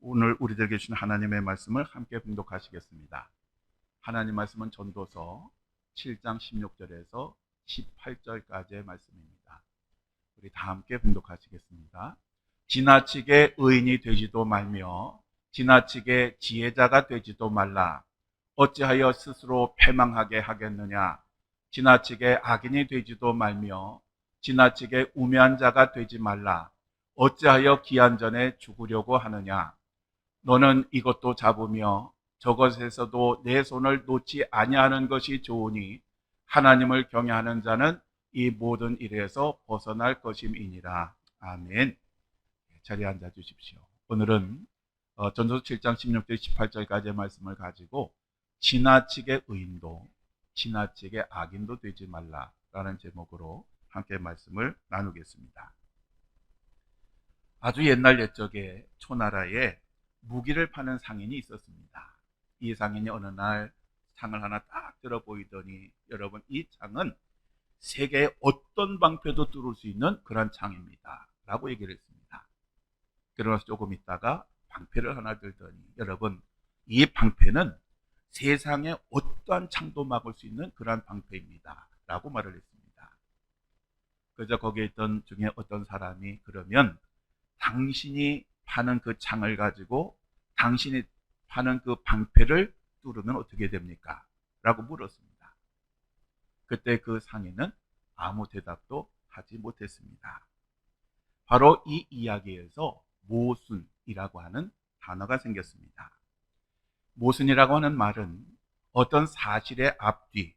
오늘 우리들에게 주신 하나님의 말씀을 함께 봉독하시겠습니다. 하나님 말씀은 전도서 7장 16절에서 18절까지의 말씀입니다. 우리 다 함께 봉독하시겠습니다. 지나치게 의인이 되지도 말며 지나치게 지혜자가 되지도 말라. 어찌하여 스스로 패망하게 하겠느냐. 지나치게 악인이 되지도 말며 지나치게 우매한 자가 되지 말라. 어찌하여 기한 전에 죽으려고 하느냐. 너는 이것도 잡으며 저것에서도 내 손을 놓지 아니하는 것이 좋으니 하나님을 경외하는 자는 이 모든 일에서 벗어날 것임이니라. 아멘. 자리에 앉아 주십시오. 오늘은 전도서 7장 16절 18절까지의 말씀을 가지고 지나치게 의인도 지나치게 악인도 되지 말라라는 제목으로 함께 말씀을 나누겠습니다. 아주 옛날 옛적에 초나라에 무기를 파는 상인이 있었습니다. 이 상인이 어느 날 창을 하나 딱 들어 보이더니, 여러분, 이 창은 세계의 어떤 방패도 뚫을 수 있는 그런 창입니다 라고 얘기를 했습니다. 그러면서 조금 있다가 방패를 하나 들더니, 여러분, 이 방패는 세상의 어떠한 창도 막을 수 있는 그런 방패입니다 라고 말을 했습니다. 그래서 거기에 있던 중에 어떤 사람이, 그러면 당신이 파는 그 창을 가지고 당신이 파는 그 방패를 뚫으면 어떻게 됩니까? 라고 물었습니다. 그때 그 상인은 아무 대답도 하지 못했습니다. 바로 이 이야기에서 모순이라고 하는 단어가 생겼습니다. 모순이라고 하는 말은 어떤 사실의 앞뒤,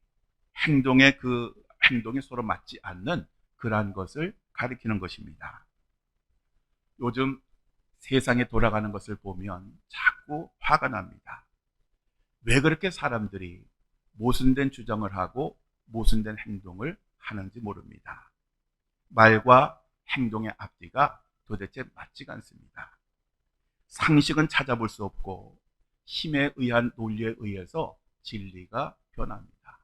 행동이 서로 맞지 않는 그러한 것을 가리키는 것입니다. 요즘 세상에 돌아가는 것을 보면 자꾸 화가 납니다. 왜 그렇게 사람들이 모순된 주장을 하고 모순된 행동을 하는지 모릅니다. 말과 행동의 앞뒤가 도대체 맞지가 않습니다. 상식은 찾아볼 수 없고 힘에 의한 논리에 의해서 진리가 변합니다.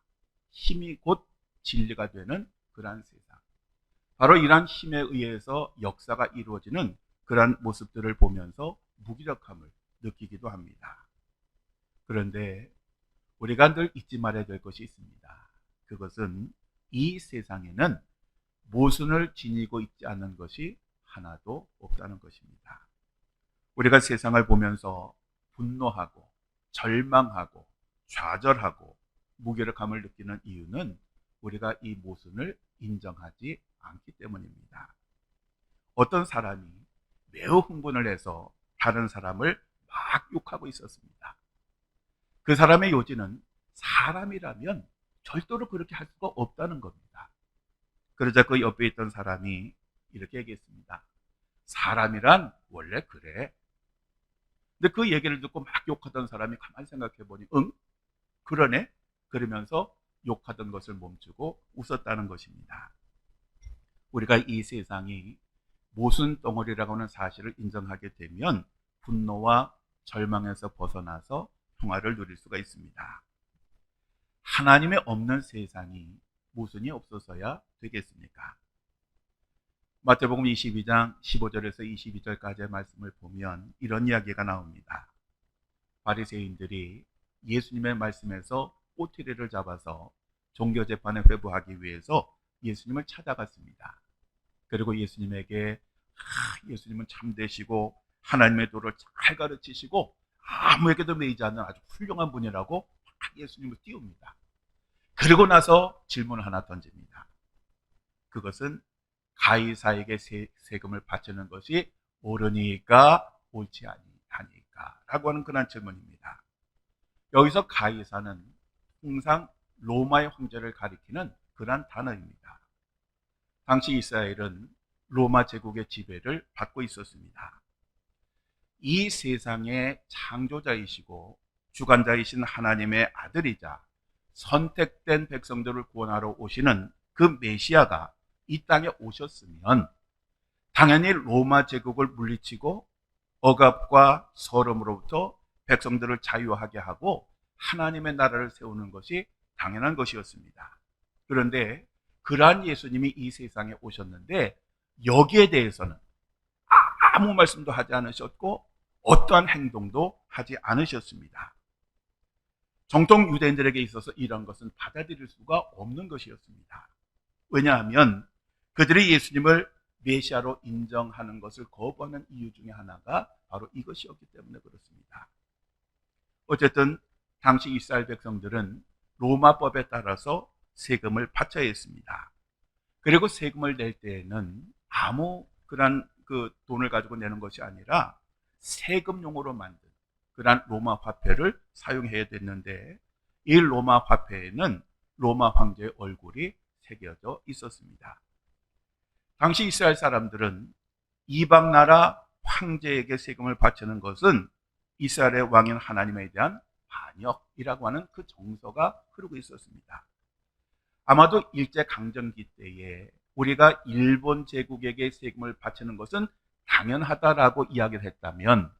힘이 곧 진리가 되는 그러한 세상. 바로 이러한 힘에 의해서 역사가 이루어지는 그러한 모습들을 보면서 무기력함을 느끼기도 합니다. 그런데 우리가 늘 잊지 말아야 될 것이 있습니다. 그것은 이 세상에는 모순을 지니고 있지 않는 것이 하나도 없다는 것입니다. 우리가 세상을 보면서 분노하고 절망하고 좌절하고 무기력함을 느끼는 이유는 우리가 이 모순을 인정하지 않기 때문입니다. 어떤 사람이 매우 흥분을 해서 다른 사람을 막 욕하고 있었습니다. 그 사람의 요지는 사람이라면 절대로 그렇게 할 수가 없다는 겁니다. 그러자 그 옆에 있던 사람이 이렇게 얘기했습니다. 사람이란 원래 그래. 근데 그 얘기를 듣고 막 욕하던 사람이 가만히 생각해 보니 그러네? 그러면서 욕하던 것을 멈추고 웃었다는 것입니다. 우리가 이 세상이 모순 덩어리라고 하는 사실을 인정하게 되면 분노와 절망에서 벗어나서 평화를 누릴 수가 있습니다. 하나님의 없는 세상이 모순이 없어서야 되겠습니까? 마태복음 22장 15절에서 22절까지의 말씀을 보면 이런 이야기가 나옵니다. 바리새인들이 예수님의 말씀에서 꼬투리를 잡아서 종교재판에 회부하기 위해서 예수님을 찾아갔습니다. 그리고 예수님에게 예수님은 참되시고 하나님의 도를 잘 가르치시고 아무에게도 매이지 않는 아주 훌륭한 분이라고 예수님을 띄웁니다. 그리고 나서 질문을 하나 던집니다. 그것은 가이사에게 세금을 바치는 것이 옳으니까 옳지 아니하니까 라고 하는 그런 질문입니다. 여기서 가이사는 통상 로마의 황제를 가리키는 그런 단어입니다. 당시 이스라엘은 로마 제국의 지배를 받고 있었습니다. 이 세상의 창조자이시고 주관자이신 하나님의 아들이자 선택된 백성들을 구원하러 오시는 그 메시아가 이 땅에 오셨으면 당연히 로마 제국을 물리치고 억압과 서름으로부터 백성들을 자유하게 하고 하나님의 나라를 세우는 것이 당연한 것이었습니다. 그런데 그러한 예수님이 이 세상에 오셨는데 여기에 대해서는 아무 말씀도 하지 않으셨고 어떠한 행동도 하지 않으셨습니다. 정통 유대인들에게 있어서 이런 것은 받아들일 수가 없는 것이었습니다. 왜냐하면 그들이 예수님을 메시아로 인정하는 것을 거부하는 이유 중에 하나가 바로 이것이었기 때문에 그렇습니다. 어쨌든 당시 이스라엘 백성들은 로마법에 따라서 세금을 바쳐야 했습니다. 그리고 세금을 낼 때에는 아무 그런 돈을 가지고 내는 것이 아니라 세금용으로 만든 그런 로마 화폐를 사용해야 됐는데, 이 로마 화폐에는 로마 황제의 얼굴이 새겨져 있었습니다. 당시 이스라엘 사람들은 이방 나라 황제에게 세금을 바치는 것은 이스라엘의 왕인 하나님에 대한 반역이라고 하는 그 정서가 흐르고 있었습니다. 아마도 일제강점기 때에 우리가 일본 제국에게 세금을 바치는 것은 당연하다라고 이야기를 했다면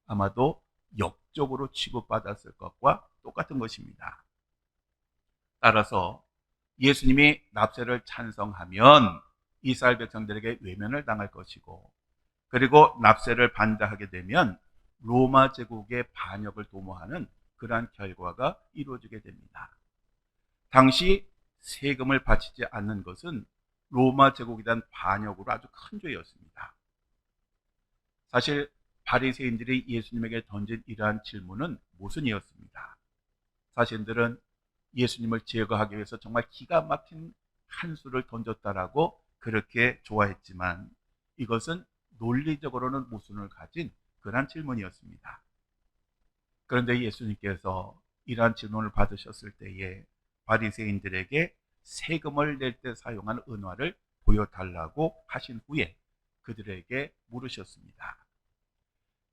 아마도 역적으로 취급받았을 것과 똑같은 것입니다. 따라서 예수님이 납세를 찬성하면 이스라엘 백성들에게 외면을 당할 것이고, 그리고 납세를 반대하게 되면 로마 제국의 반역을 도모하는 그러한 결과가 이루어지게 됩니다. 당시 세금을 바치지 않는 것은 로마 제국에 대한 반역으로 아주 큰 죄였습니다. 사실 바리새인들이 예수님에게 던진 이러한 질문은 모순이었습니다. 사신들은 예수님을 제거하기 위해서 정말 기가 막힌 한 수를 던졌다라고 그렇게 좋아했지만, 이것은 논리적으로는 모순을 가진 그런 질문이었습니다. 그런데 예수님께서 이러한 질문을 받으셨을 때에 바리새인들에게 세금을 낼 때 사용한 은화를 보여달라고 하신 후에 그들에게 물으셨습니다.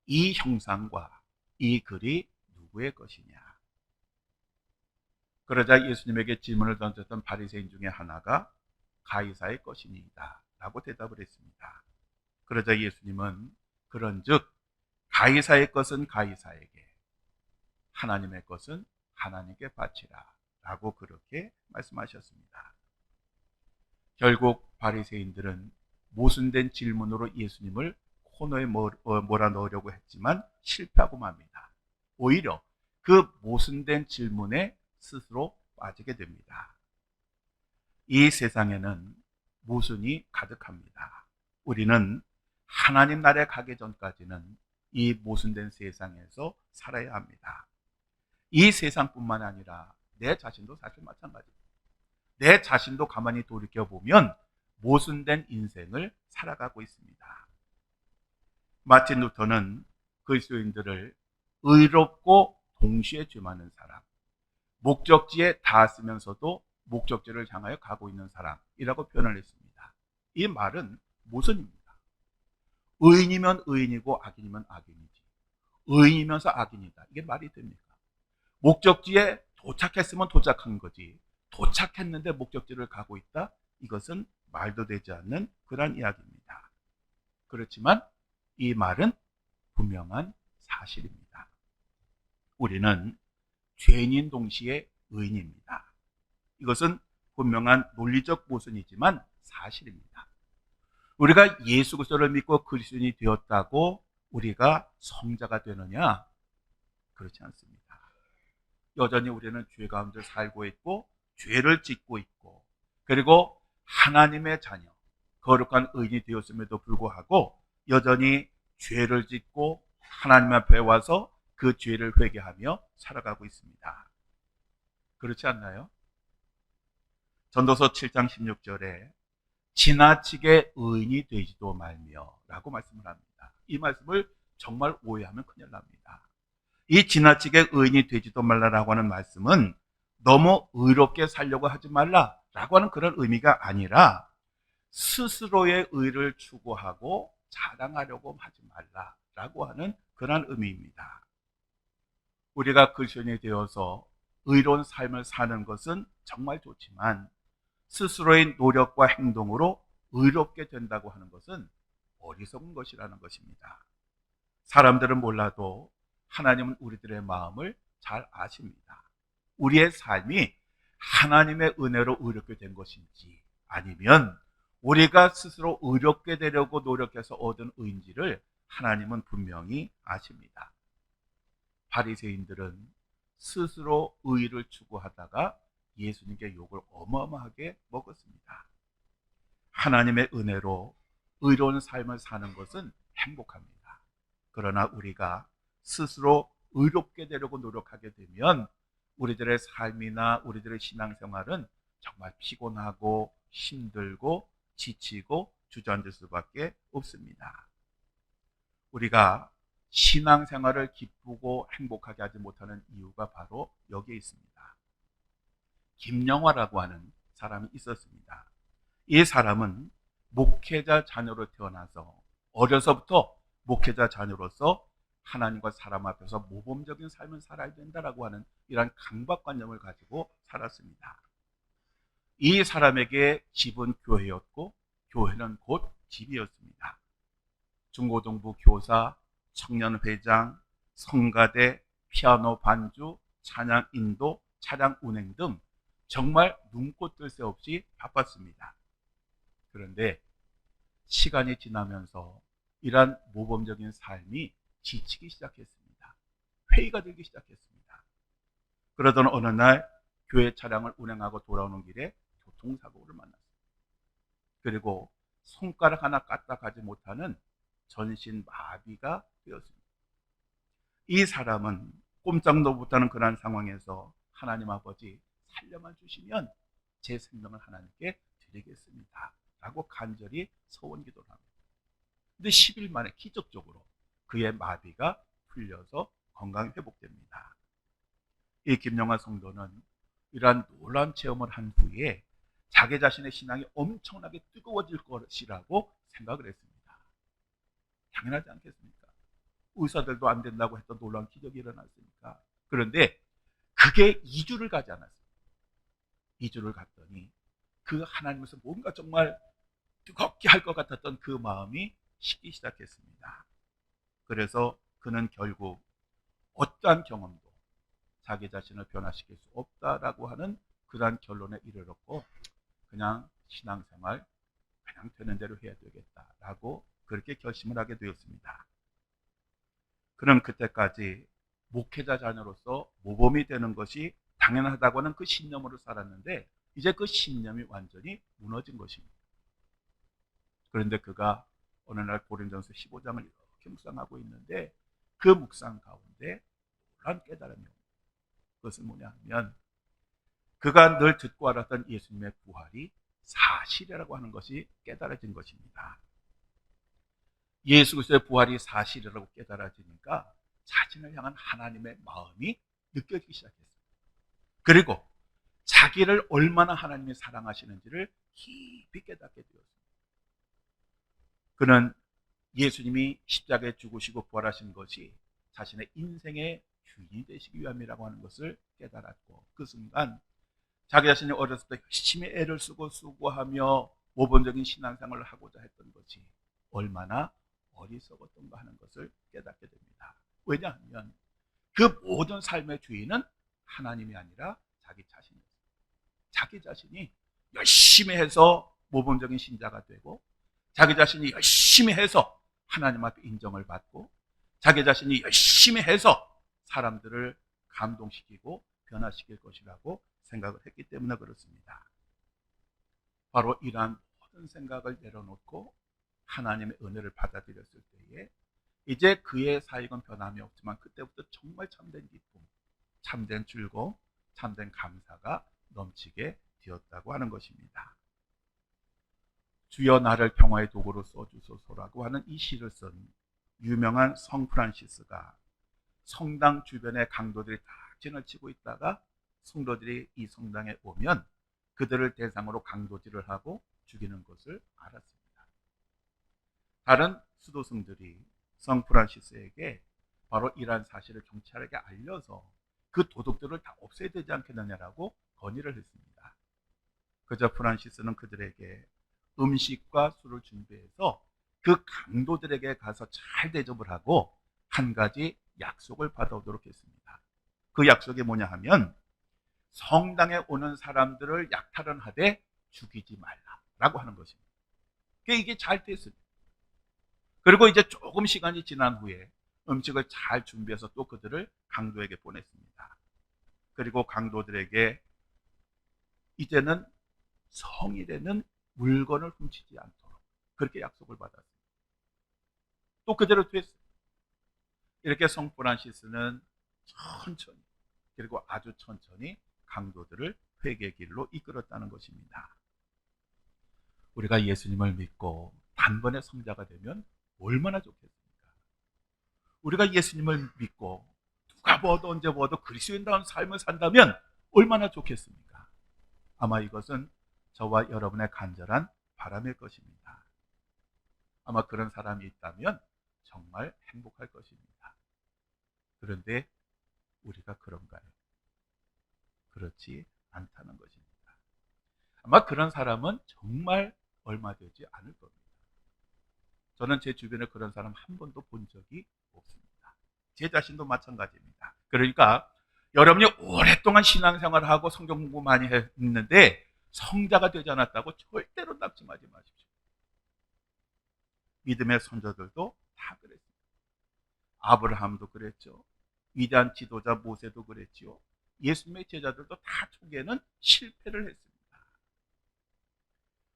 이 형상과 이 글이 누구의 것이냐? 그러자 예수님에게 질문을 던졌던 바리새인 중에 하나가 가이사의 것이니이다 라고 대답을 했습니다. 그러자 예수님은 그런즉 가이사의 것은 가이사에게, 하나님의 것은 하나님께 바치라 라고 그렇게 말씀하셨습니다. 결국 바리새인들은 모순된 질문으로 예수님을 코너에 몰아넣으려고 했지만 실패하고 맙니다. 오히려 그 모순된 질문에 스스로 빠지게 됩니다. 이 세상에는 모순이 가득합니다. 우리는 하나님 나라에 가기 전까지는 이 모순된 세상에서 살아야 합니다. 이 세상뿐만 아니라 내 자신도 사실 마찬가지입니다. 내 자신도 가만히 돌이켜보면 모순된 인생을 살아가고 있습니다. 마틴 루터는 그리스도인들을 의롭고 동시에 죄 많은 사람, 목적지에 닿았으면서도 목적지를 향하여 가고 있는 사람이라고 표현을 했습니다. 이 말은 모순입니다. 의인이면 의인이고 악인이면 악인이지, 의인이면서 악인이다, 이게 말이 됩니까? 목적지에 도착했으면 도착한 거지, 도착했는데 목적지를 가고 있다? 이것은 말도 되지 않는 그런 이야기입니다. 그렇지만 이 말은 분명한 사실입니다. 우리는 죄인인 동시에 의인입니다. 이것은 분명한 논리적 모순이지만 사실입니다. 우리가 예수 그리스도를 믿고 그리스도인이 되었다고 우리가 성자가 되느냐? 그렇지 않습니다. 여전히 우리는 죄 가운데 살고 있고 죄를 짓고 있고, 그리고 하나님의 자녀, 거룩한 의인이 되었음에도 불구하고 여전히 죄를 짓고 하나님 앞에 와서 그 죄를 회개하며 살아가고 있습니다. 그렇지 않나요? 전도서 7장 16절에 지나치게 의인이 되지도 말며 라고 말씀을 합니다. 이 말씀을 정말 오해하면 큰일 납니다. 이 지나치게 의인이 되지도 말라라고 하는 말씀은 너무 의롭게 살려고 하지 말라라고 하는 그런 의미가 아니라 스스로의 의를 추구하고 자랑하려고 하지 말라라고 하는 그런 의미입니다. 우리가 그리스도인이 되어서 의로운 삶을 사는 것은 정말 좋지만 스스로의 노력과 행동으로 의롭게 된다고 하는 것은 어리석은 것이라는 것입니다. 사람들은 몰라도 하나님은 우리들의 마음을 잘 아십니다. 우리의 삶이 하나님의 은혜로 의롭게 된 것인지 아니면 우리가 스스로 의롭게 되려고 노력해서 얻은 의인지를 하나님은 분명히 아십니다. 바리새인들은 스스로 의를 추구하다가 예수님께 욕을 어마어마하게 먹었습니다. 하나님의 은혜로 의로운 삶을 사는 것은 행복합니다. 그러나 우리가 스스로 의롭게 되려고 노력하게 되면 우리들의 삶이나 우리들의 신앙생활은 정말 피곤하고 힘들고 지치고 주저앉을 수밖에 없습니다. 우리가 신앙생활을 기쁘고 행복하게 하지 못하는 이유가 바로 여기에 있습니다. 김영화라고 하는 사람이 있었습니다. 이 사람은 목회자 자녀로 태어나서 어려서부터 목회자 자녀로서 하나님과 사람 앞에서 모범적인 삶을 살아야 된다라고 하는 이러한 강박관념을 가지고 살았습니다. 이 사람에게 집은 교회였고 교회는 곧 집이었습니다. 중고등부 교사, 청년회장, 성가대, 피아노 반주, 찬양 인도, 차량 운행 등 정말 눈꽃 뜰 새 없이 바빴습니다. 그런데 시간이 지나면서 이러한 모범적인 삶이 지치기 시작했습니다. 회의가 들기 시작했습니다. 그러던 어느 날 교회 차량을 운행하고 돌아오는 길에 교통사고를 만났습니다. 그리고 손가락 하나 까딱하지 못하는 전신 마비가 되었습니다. 이 사람은 꼼짝도 못하는 그런 상황에서 하나님 아버지 살려만 주시면 제 생명을 하나님께 드리겠습니다 라고 간절히 서원 기도를 합니다. 근데 10일 만에 기적적으로 그의 마비가 풀려서 건강이 회복됩니다. 이 김영하 성도는 이러한 놀라운 체험을 한 후에 자기 자신의 신앙이 엄청나게 뜨거워질 것이라고 생각을 했습니다. 당연하지 않겠습니까? 의사들도 안 된다고 했던 놀라운 기적이 일어났으니까. 그런데 그게 2주를 가지 않았어요. 2주를 갔더니 그 하나님께서 뭔가 정말 뜨겁게 할 것 같았던 그 마음이 식기 시작했습니다. 그래서 그는 결국 어떠한 경험도 자기 자신을 변화시킬 수 없다라고 하는 그러한 결론에 이르렀고 그냥 신앙생활 그냥 되는 대로 해야 되겠다라고 그렇게 결심을 하게 되었습니다. 그는 그때까지 목회자 자녀로서 모범이 되는 것이 당연하다고 하는 그 신념으로 살았는데 이제 그 신념이 완전히 무너진 것입니다. 그런데 그가 어느 날 고린도전서 15장을 이렇게 묵상하고 있는데 그 묵상 가운데 놀라운 깨달음이 옵니다. 그것은 뭐냐 하면 그가 늘 듣고 알았던 예수님의 부활이 사실이라고 하는 것이 깨달아진 것입니다. 예수 그리스도의 부활이 사실이라고 깨달아지니까 자신을 향한 하나님의 마음이 느껴지기 시작했습니다. 그리고 자기를 얼마나 하나님이 사랑하시는지를 깊이 깨닫게 되었습니다. 그는 예수님이 십자가에 죽으시고 부활하신 것이 자신의 인생의 주인이 되시기 위함이라고 하는 것을 깨달았고 그 순간 자기 자신이 어렸을 때 열심히 애를 쓰고 수고하며 모범적인 신앙생활을 하고자 했던 것이 얼마나 어리석었던가 하는 것을 깨닫게 됩니다. 왜냐하면 그 모든 삶의 주인은 하나님이 아니라 자기 자신이었습니다. 자기 자신이 열심히 해서 모범적인 신자가 되고 자기 자신이 열심히 해서 하나님 앞에 인정을 받고 자기 자신이 열심히 해서 사람들을 감동시키고 변화시킬 것이라고 생각을 했기 때문에 그렇습니다. 바로 이러한 모든 생각을 내려놓고 하나님의 은혜를 받아들였을 때에 이제 그의 사역은 변함이 없지만 그때부터 정말 참된 기쁨, 참된 즐거움, 참된 감사가 넘치게 되었다고 하는 것입니다. 주여 나를 평화의 도구로 써주소서라고 하는 이 시를 쓴 유명한 성 프란시스가 성당 주변에 강도들이 다 진을 치고 있다가 성도들이 이 성당에 오면 그들을 대상으로 강도질을 하고 죽이는 것을 알았습니다. 다른 수도승들이 성 프란시스에게 바로 이러한 사실을 경찰에게 알려서 그 도둑들을 다 없애야 되지 않겠느냐라고 건의를 했습니다. 그저 프란시스는 그들에게 음식과 술을 준비해서 그 강도들에게 가서 잘 대접을 하고 한 가지 약속을 받아오도록 했습니다. 그 약속이 뭐냐 하면 성당에 오는 사람들을 약탈은 하되 죽이지 말라라고 하는 것입니다. 이게 잘 됐습니다. 그리고 이제 조금 시간이 지난 후에 음식을 잘 준비해서 또 그들을 강도에게 보냈습니다. 그리고 강도들에게 이제는 성일에는 물건을 훔치지 않도록 그렇게 약속을 받았어요. 또 그대로 됐어요. 이렇게 성 프란시스는 천천히, 그리고 아주 천천히 강도들을 회개의 길로 이끌었다는 것입니다. 우리가 예수님을 믿고 단번에 성자가 되면 얼마나 좋겠습니까? 우리가 예수님을 믿고 누가 보아도 언제 보아도 그리스도인다운 삶을 산다면 얼마나 좋겠습니까? 아마 이것은 저와 여러분의 간절한 바람일 것입니다. 아마 그런 사람이 있다면 정말 행복할 것입니다. 그런데 우리가 그런가요? 그렇지 않다는 것입니다. 아마 그런 사람은 정말 얼마 되지 않을 겁니다. 저는 제 주변에 그런 사람 한 번도 본 적이 없습니다. 제 자신도 마찬가지입니다. 그러니까 여러분이 오랫동안 신앙생활을 하고 성경 공부 많이 했는데 성자가 되지 않았다고 절대로 낙심하지 마십시오. 믿음의 선조들도 다 그랬습니다. 아브라함도 그랬죠. 위대한 지도자 모세도 그랬죠. 예수님의 제자들도 다 초기에는 실패를 했습니다.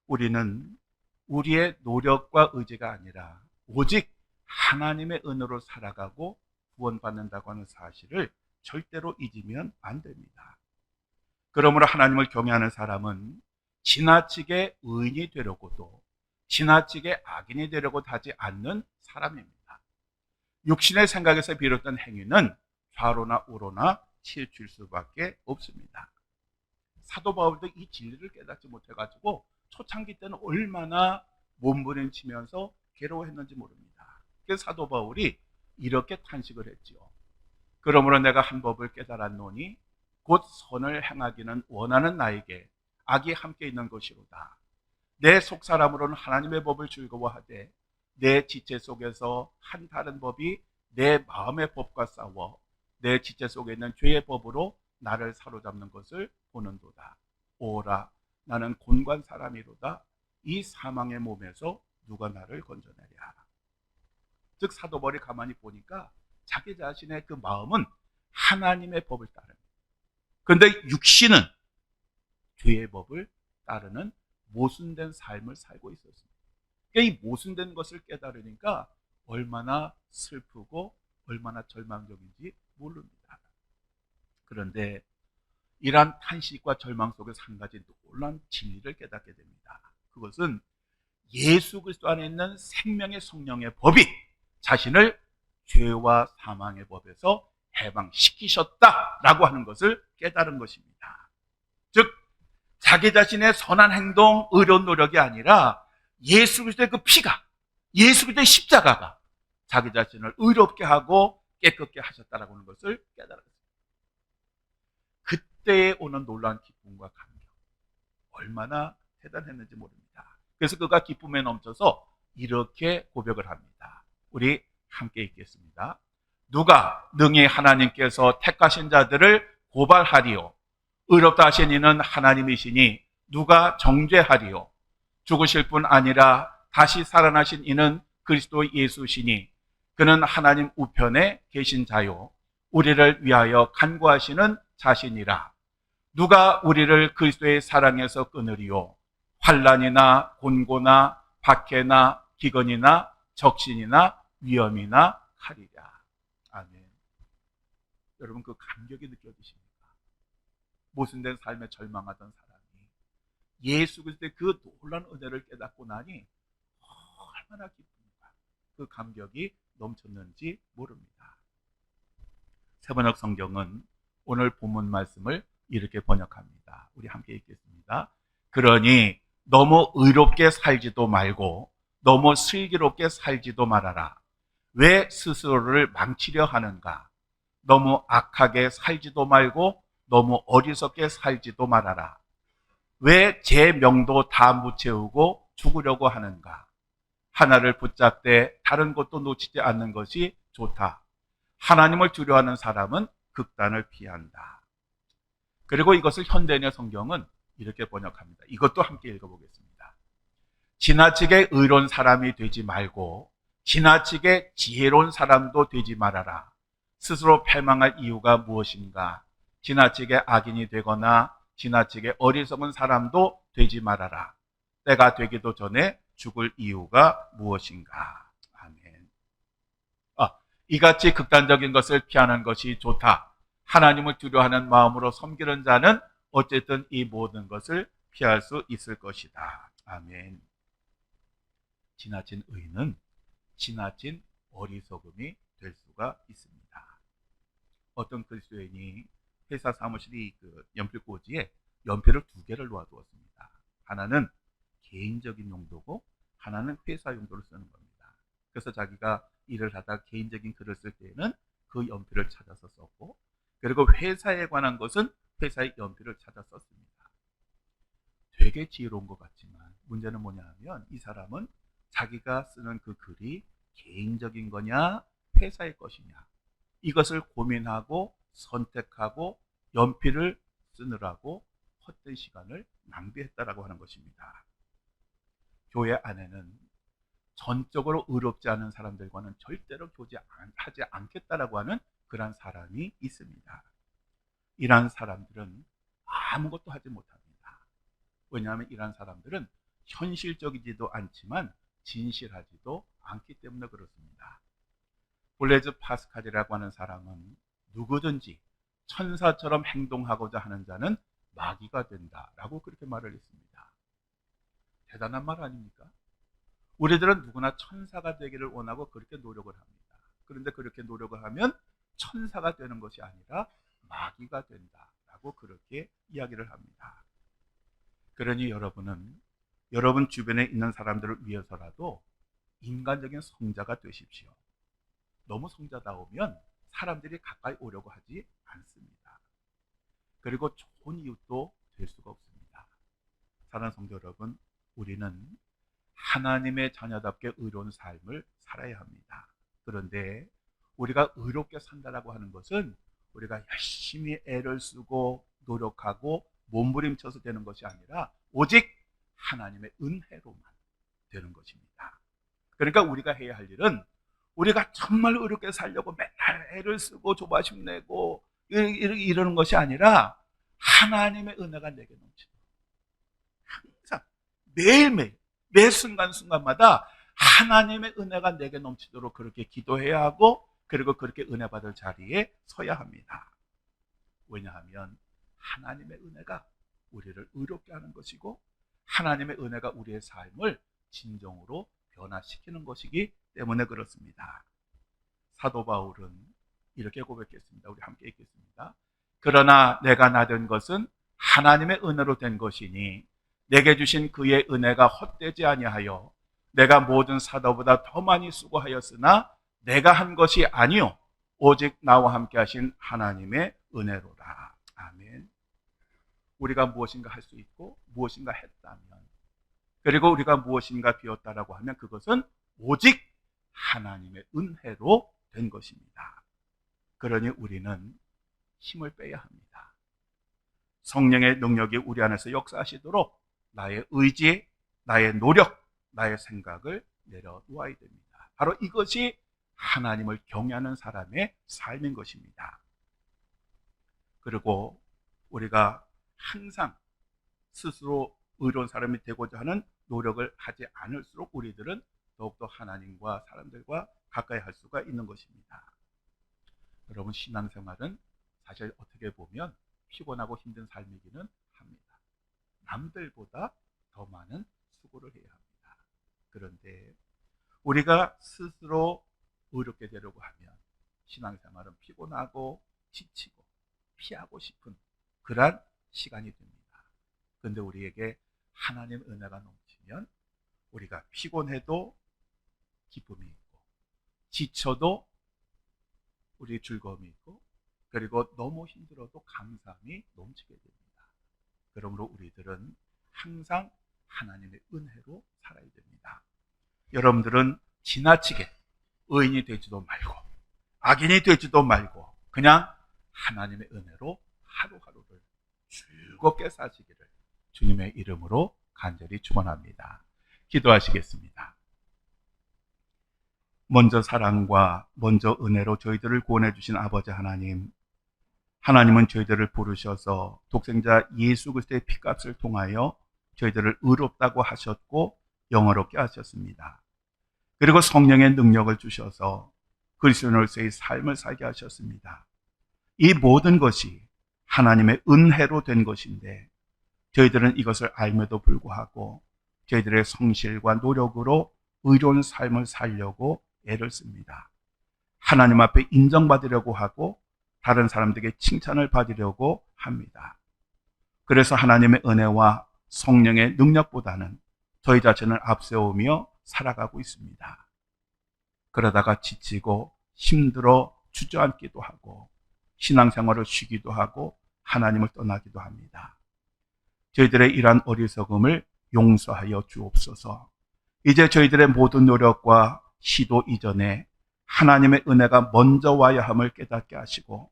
우리는 우리의 노력과 의지가 아니라 오직 하나님의 은혜로 살아가고 구원받는다고 하는 사실을 절대로 잊으면 안 됩니다. 그러므로 하나님을 경외하는 사람은 지나치게 의인이 되려고도 지나치게 악인이 되려고 하지 않는 사람입니다. 육신의 생각에서 비롯된 행위는 좌로나 우로나 치우칠 수밖에 없습니다. 사도 바울도 이 진리를 깨닫지 못해가지고 초창기 때는 얼마나 몸부림치면서 괴로워했는지 모릅니다. 그래서 사도 바울이 이렇게 탄식을 했지요. 그러므로 내가 한 법을 깨달았노니 곧 선을 행하기는 원하는 나에게 악이 함께 있는 것이로다. 내 속사람으로는 하나님의 법을 즐거워하되 내 지체 속에서 한 다른 법이 내 마음의 법과 싸워 내 지체 속에 있는 죄의 법으로 나를 사로잡는 것을 보는도다. 오라, 나는 곤고한 사람이로다. 이 사망의 몸에서 누가 나를 건져내랴. 즉 사도 바울이 가만히 보니까 자기 자신의 그 마음은 하나님의 법을 따릅니다. 그런데 육신은 죄의 법을 따르는 모순된 삶을 살고 있었습니다. 이 모순된 것을 깨달으니까 얼마나 슬프고 얼마나 절망적인지 모릅니다. 그런데 이러한 탄식과 절망 속에서 한 가지 놀라운 진리를 깨닫게 됩니다. 그것은 예수 그리스도 안에 있는 생명의 성령의 법이 자신을 죄와 사망의 법에서 해방시키셨다라고 하는 것을 깨달은 것입니다. 즉 자기 자신의 선한 행동, 의로운 노력이 아니라 예수 그리스도의 그 피가, 예수 그리스도의 십자가가 자기 자신을 의롭게 하고 깨끗게 하셨다라고 하는 것을 깨달았습니다. 그때에 오는 놀라운 기쁨과 감격, 얼마나 대단했는지 모릅니다. 그래서 그가 기쁨에 넘쳐서 이렇게 고백을 합니다. 우리 함께 읽겠습니다. 누가 능히 하나님께서 택하신 자들을 고발하리요? 의롭다 하신 이는 하나님이시니 누가 정죄하리요? 죽으실 뿐 아니라 다시 살아나신 이는 그리스도 예수시니 그는 하나님 우편에 계신 자요 우리를 위하여 간구하시는 자신이라. 누가 우리를 그리스도의 사랑에서 끊으리요? 환난이나 곤고나 박해나 기근이나 적신이나 위험이나 칼이랴. 아멘. 여러분 그 감격이 느껴지십니까? 모순된 삶에 절망하던 사람이 예수 그리스도의 그 놀라운 은혜를 깨닫고 나니 얼마나 기쁩니까? 그 감격이 넘쳤는지 모릅니다. 세번역 성경은 오늘 본문 말씀을 이렇게 번역합니다. 우리 함께 읽겠습니다. 그러니 너무 의롭게 살지도 말고 너무 슬기롭게 살지도 말아라. 왜 스스로를 망치려 하는가? 너무 악하게 살지도 말고 너무 어리석게 살지도 말아라. 왜 제 명도 다 묻혀오고 죽으려고 하는가? 하나를 붙잡되 다른 것도 놓치지 않는 것이 좋다. 하나님을 두려워하는 사람은 극단을 피한다. 그리고 이것을 현대인의 성경은 이렇게 번역합니다. 이것도 함께 읽어보겠습니다. 지나치게 의로운 사람이 되지 말고 지나치게 지혜로운 사람도 되지 말아라. 스스로 패망할 이유가 무엇인가? 지나치게 악인이 되거나 지나치게 어리석은 사람도 되지 말아라. 때가 되기도 전에 죽을 이유가 무엇인가? 아멘. 이같이 극단적인 것을 피하는 것이 좋다. 하나님을 두려워하는 마음으로 섬기는 자는 어쨌든 이 모든 것을 피할 수 있을 것이다. 아멘. 지나친 의는 지나친 어리석음이 될 수가 있습니다. 어떤 그리스도인이 회사 사무실이 연필꽂이에 연필을 2개를 놓아두었습니다. 하나는 개인적인 용도고 하나는 회사 용도로 쓰는 겁니다. 그래서 자기가 일을 하다 개인적인 글을 쓸 때에는 그 연필을 찾아서 썼고, 그리고 회사에 관한 것은 회사의 연필을 찾아 썼습니다. 되게 지혜로운 것 같지만 문제는 뭐냐 하면 이 사람은 자기가 쓰는 그 글이 개인적인 거냐 회사의 것이냐 이것을 고민하고 선택하고 연필을 쓰느라고 헛된 시간을 낭비했다라고 하는 것입니다. 교회 안에는 전적으로 의롭지 않은 사람들과는 절대로 교제하지 않겠다라고 하는 그런 사람이 있습니다. 이러한 사람들은 아무것도 하지 못합니다. 왜냐하면 이러한 사람들은 현실적이지도 않지만 진실하지도 않기 때문에 그렇습니다. 블레즈 파스칼이라고 하는 사람은 누구든지 천사처럼 행동하고자 하는 자는 마귀가 된다라고 그렇게 말을 했습니다. 대단한 말 아닙니까? 우리들은 누구나 천사가 되기를 원하고 그렇게 노력을 합니다. 그런데 그렇게 노력을 하면 천사가 되는 것이 아니라 마귀가 된다라고 그렇게 이야기를 합니다. 그러니 여러분은 여러분 주변에 있는 사람들을 위해서라도 인간적인 성자가 되십시오. 너무 성자다우면 사람들이 가까이 오려고 하지 않습니다. 그리고 좋은 이웃도 될 수가 없습니다. 사랑하는 성도 여러분, 우리는 하나님의 자녀답게 의로운 삶을 살아야 합니다. 그런데 우리가 의롭게 산다라고 하는 것은 우리가 열심히 애를 쓰고 노력하고 몸부림쳐서 되는 것이 아니라 오직 하나님의 은혜로만 되는 것입니다. 그러니까 우리가 해야 할 일은 우리가 정말 의롭게 살려고 맨날 애를 쓰고 조바심 내고 이러는 것이 아니라 하나님의 은혜가 내게 넘치도록 항상 매일매일 매 순간순간마다 하나님의 은혜가 내게 넘치도록 그렇게 기도해야 하고 그리고 그렇게 은혜 받을 자리에 서야 합니다. 왜냐하면 하나님의 은혜가 우리를 의롭게 하는 것이고 하나님의 은혜가 우리의 삶을 진정으로 변화시키는 것이기 때문에 그렇습니다. 사도 바울은 이렇게 고백했습니다. 우리 함께 읽겠습니다. 그러나 내가 나된 것은 하나님의 은혜로 된 것이니 내게 주신 그의 은혜가 헛되지 아니하여 내가 모든 사도보다 더 많이 수고하였으나 내가 한 것이 아니요 오직 나와 함께 하신 하나님의 은혜로라. 아멘. 우리가 무엇인가 할 수 있고 무엇인가 했다면 그리고 우리가 무엇인가 비웠다라고 하면 그것은 오직 하나님의 은혜로 된 것입니다. 그러니 우리는 힘을 빼야 합니다. 성령의 능력이 우리 안에서 역사하시도록 나의 의지, 나의 노력, 나의 생각을 내려놓아야 됩니다. 바로 이것이 하나님을 경외하는 사람의 삶인 것입니다. 그리고 우리가 항상 스스로 의로운 사람이 되고자 하는 노력을 하지 않을수록 우리들은 더욱더 하나님과 사람들과 가까이 할 수가 있는 것입니다. 여러분, 신앙생활은 사실 어떻게 보면 피곤하고 힘든 삶이기는 합니다. 남들보다 더 많은 수고를 해야 합니다. 그런데 우리가 스스로 의롭게 되려고 하면 신앙생활은 피곤하고 지치고 피하고 싶은 그러한 시간이 됩니다. 그런데 우리에게 하나님의 은혜가 넘치면 우리가 피곤해도 기쁨이 있고 지쳐도 우리 즐거움이 있고 그리고 너무 힘들어도 감사함이 넘치게 됩니다. 그러므로 우리들은 항상 하나님의 은혜로 살아야 됩니다. 여러분들은 지나치게 의인이 되지도 말고 악인이 되지도 말고 그냥 하나님의 은혜로 하루하루를 즐겁게 사시기를 주님의 이름으로 간절히 축원합니다. 기도하시겠습니다. 먼저 사랑과 먼저 은혜로 저희들을 구원해 주신 아버지 하나님, 하나님은 저희들을 부르셔서 독생자 예수 그리스도의 피값을 통하여 저희들을 의롭다고 하셨고 영화롭게 하셨습니다. 그리고 성령의 능력을 주셔서 그리스도인으로서의 삶을 살게 하셨습니다. 이 모든 것이 하나님의 은혜로 된 것인데 저희들은 이것을 알면도 불구하고 저희들의 성실과 노력으로 의로운 삶을 살려고 애를 씁니다. 하나님 앞에 인정받으려고 하고 다른 사람들에게 칭찬을 받으려고 합니다. 그래서 하나님의 은혜와 성령의 능력보다는 저희 자신을 앞세우며 살아가고 있습니다. 그러다가 지치고 힘들어 주저앉기도 하고 신앙생활을 쉬기도 하고 하나님을 떠나기도 합니다. 저희들의 이러한 어리석음을 용서하여 주옵소서. 이제 저희들의 모든 노력과 시도 이전에 하나님의 은혜가 먼저 와야 함을 깨닫게 하시고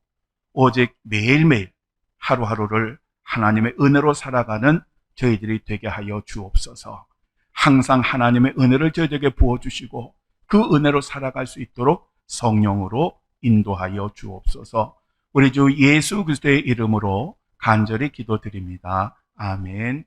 오직 매일매일 하루하루를 하나님의 은혜로 살아가는 저희들이 되게 하여 주옵소서. 항상 하나님의 은혜를 저희들에게 부어주시고 그 은혜로 살아갈 수 있도록 성령으로 인도하여 주옵소서. 우리 주 예수 그리스도의 이름으로 간절히 기도드립니다. 아멘.